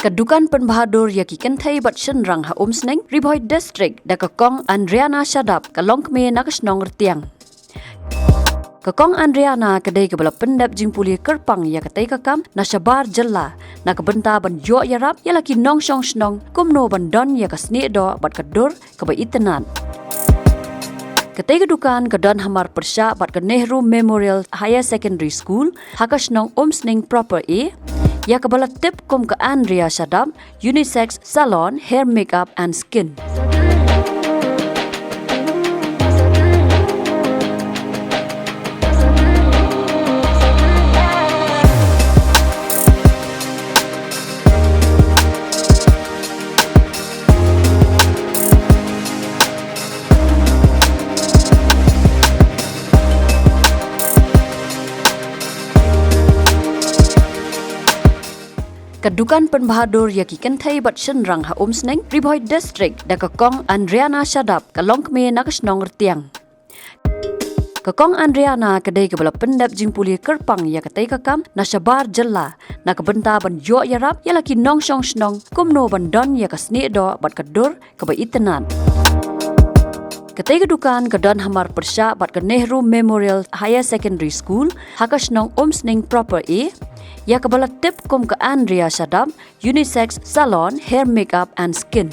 Dukan Pynbha-Dur ya Kynthei bat Shynrang ha Umsning Riboy district da kakong Andrea na Shadap kalong kme na kasnong rtiang. Kakong Andrea na kadai kebala pendap jingpuli kerpang ya katai kakam na syabar jella na kebenta ban yo yarap ya laki nong syong snong kumno ban don ya kasni do bat kadur kebai itenan. Katai kedukan kedan hamar persya bat ke Nehru Memorial Higher Secondary School hakasnong Umsning proper A ya kebala tip kum ke Andrea Shadap Unisex Salon Hair Makeup and Skin. Dukan Pynbha-Dur ya Kynthei bat Shynrang ha Umsning Riboy district da kakong Andrea na Shadap kalong kme na kasnong rtiang. Kakong Andrea na kadai kebala pendap jingpuli kerpang ya katai kakam na syabar jella na kebenta ban yo yarap ya laki nong syong snong kumno ban don ya kasni do bat kadur kebai itenan. Katai kedukan kedan hamar persya bat ke Nehru Memorial Higher Secondary School hakasnong Umsning proper A ya kebala tip kum ke Andrea Shadap Unisex Salon Hair Makeup and Skin.